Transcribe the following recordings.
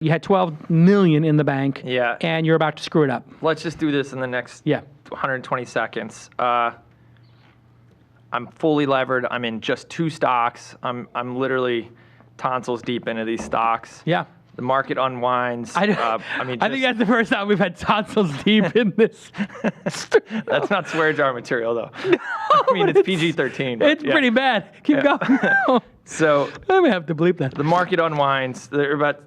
You had 12 million in the bank. Yeah. And you're about to screw it up. Let's just do this in the next 120 seconds. I'm fully levered. I'm in just 2 stocks. I'm literally tonsils deep into these stocks. Yeah. The market unwinds. I think that's the first time we've had tonsils deep in this. That's not swear jar material, though. No, I mean, it's PG-13. It's pretty bad. Keep going. So I'm gonna have to bleep that. The market unwinds. They're about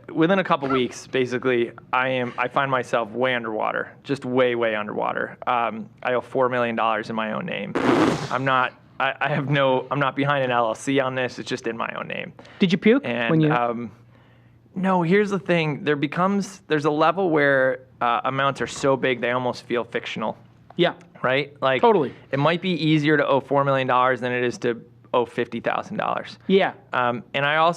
within a couple weeks. Basically, I find myself way underwater, just way underwater. I owe $4 million in my own name. I'm not behind an LLC on this. It's just in my own name. Did you puke when you? No. Here's the thing. There's a level where amounts are so big they almost feel fictional. Yeah. Right. Like totally. It might be easier to owe $4 million than it is to owe $50,000. Yeah. And I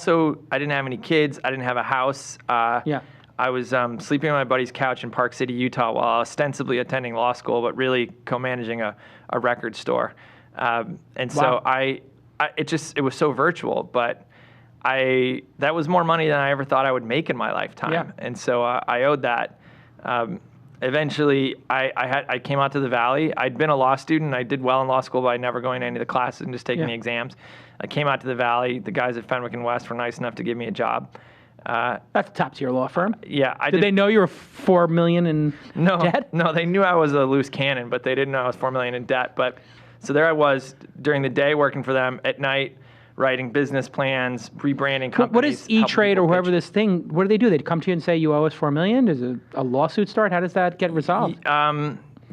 didn't have any kids. I didn't have a house. Yeah. I was sleeping on my buddy's couch in Park City, Utah, while ostensibly attending law school, but really co-managing a record store. And so it was so virtual, but that was more money than I ever thought I would make in my lifetime. Yeah. And so I owed that. Eventually, I came out to the Valley. I'd been a law student. I did well in law school by never going to any of the classes and just taking the exams. I came out to the Valley. The guys at Fenwick and West were nice enough to give me a job. That's a top-tier law firm. Yeah. Did they know you were $4 million in debt? No, they knew I was a loose cannon, but they didn't know I was $4 million in debt. But so there I was during the day working for them, at night writing business plans, rebranding companies. What is E-Trade or whoever this thing, what do they do? They come to you and say, you owe us $4 million? Does a lawsuit start? How does that get resolved?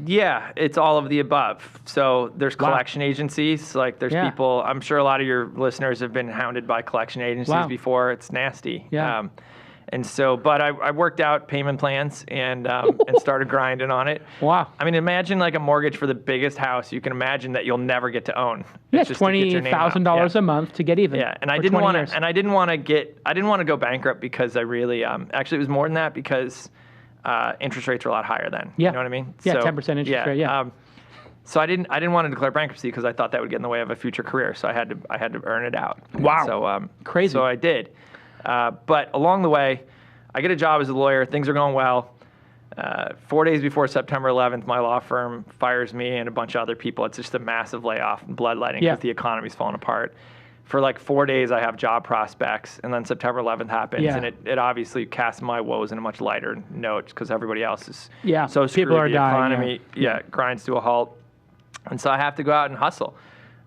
Yeah, it's all of the above. So there's collection agencies. Like there's people, I'm sure a lot of your listeners have been hounded by collection agencies before. It's nasty. Yeah. And so, but I worked out payment plans and started grinding on it. Wow. I mean, imagine like a mortgage for the biggest house you can imagine that you'll never get to own. Yeah, it's $20,000 a month to get even. Yeah, and I didn't want to go bankrupt because I really actually it was more than that because interest rates are a lot higher then. Yeah. You know what I mean? Yeah, 10% interest rate. Yeah. So I didn't want to declare bankruptcy because I thought that would get in the way of a future career. So I had to earn it out. Wow. So crazy. So I did. But along the way, I get a job as a lawyer. Things are going well. 4 days before September 11th, my law firm fires me and a bunch of other people. It's just a massive layoff and bloodletting because the economy's falling apart. For like 4 days, I have job prospects, and then September 11th happens, and it obviously casts my woes in a much lighter note because everybody else is so screwed. People are the dying. Economy, grinds to a halt, and so I have to go out and hustle.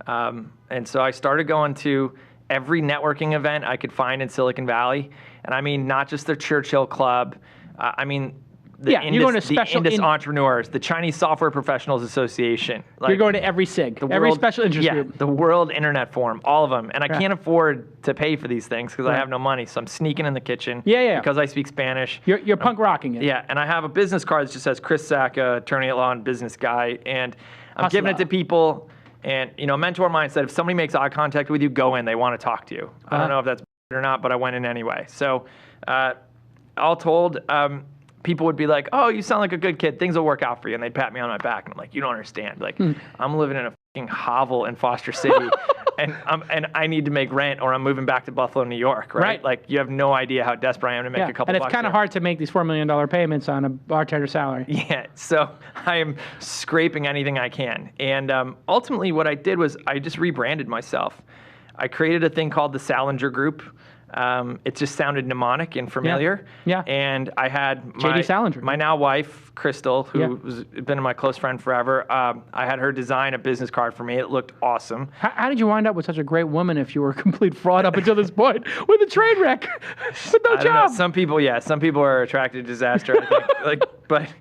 And so I started going to every networking event I could find in Silicon Valley. And I mean, not just the Churchill Club. I mean, the Indus Entrepreneurs, the Chinese Software Professionals Association. You're going to every SIG, every special interest group. The World Internet Forum, all of them. And I can't afford to pay for these things because I have no money. So I'm sneaking in the kitchen because I speak Spanish. You're punk rocking it. Yeah, and I have a business card that just says Chris Sacca, attorney at law and business guy. And I'm giving it to people. And, a mentor of mine said, if somebody makes eye contact with you, go in. They want to talk to you. I don't know if that's or not, but I went in anyway. So all told, people would be like, oh, you sound like a good kid. Things will work out for you. And they'd pat me on my back. And I'm like, you don't understand. Like, I'm living in a fucking hovel in Foster City. and I need to make rent or I'm moving back to Buffalo, New York, right? Like, you have no idea how desperate I am to make a couple bucks. And it's kind of hard to make these $4 million payments on a bartender salary. Yeah, so I am scraping anything I can. And ultimately what I did was I just rebranded myself. I created a thing called the Salinger Group. It just sounded mnemonic and familiar. Yeah. And I had JD Salinger, my now wife, Crystal, who has been my close friend forever. I had her design a business card for me. It looked awesome. How did you wind up with such a great woman if you were a complete fraud up until this point with a train wreck with no job? Some people are attracted to disaster, I think.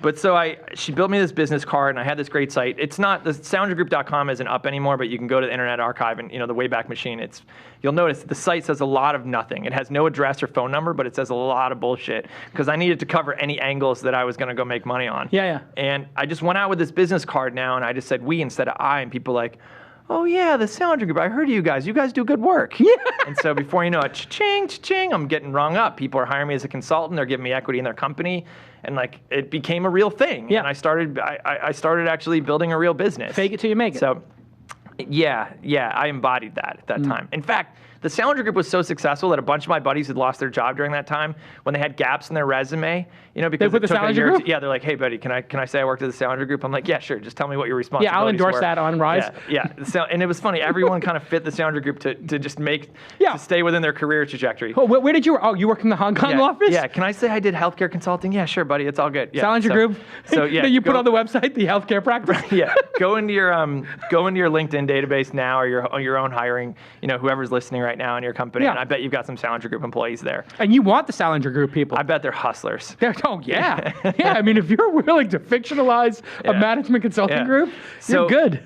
But so she built me this business card, and I had this great site. It's not, the SalingerGroup.com isn't up anymore, but you can go to the Internet Archive and, the Wayback Machine. You'll notice the site says a lot of nothing. It has no address or phone number, but it says a lot of bullshit because I needed to cover any angles that I was going to go make money on. Yeah. And I just went out with this business card now, and I just said we instead of I, and people like, oh yeah, the Salinger Group, I heard of you guys. You guys do good work. Yeah. And so before you know it, cha-ching, I'm getting rung up. People are hiring me as a consultant. They're giving me equity in their company. And it became a real thing. Yeah. And I started actually building a real business. Fake it till you make it. So yeah, I embodied that at that time. In fact, The Salinger Group was so successful that a bunch of my buddies had lost their job during that time when they had gaps in their resume, because put it the took a Salinger year. Group? Yeah, they're like, hey, buddy, can I say I worked at the Salinger Group? I'm like, yeah, sure. Just tell me what your responsibilities Yeah, I'll endorse were. that on Rise. Yeah. So, and it was funny. Everyone kind of fit the Salinger Group to just to stay within their career trajectory. Oh, where did you? Oh, you work in the Hong Kong office? Yeah. Can I say I did healthcare consulting? Yeah, sure, buddy. It's all good. Yeah. Salinger Group. So yeah, that you put on the website, the healthcare practice. Yeah. Go into your LinkedIn database now, or your own hiring. Whoever's listening right now in your company, Yeah. and I bet you've got some Salinger Group employees there. And you want the Salinger Group people. I bet they're hustlers. Oh yeah, yeah. I mean, if you're willing to fictionalize a management consulting group, you're good.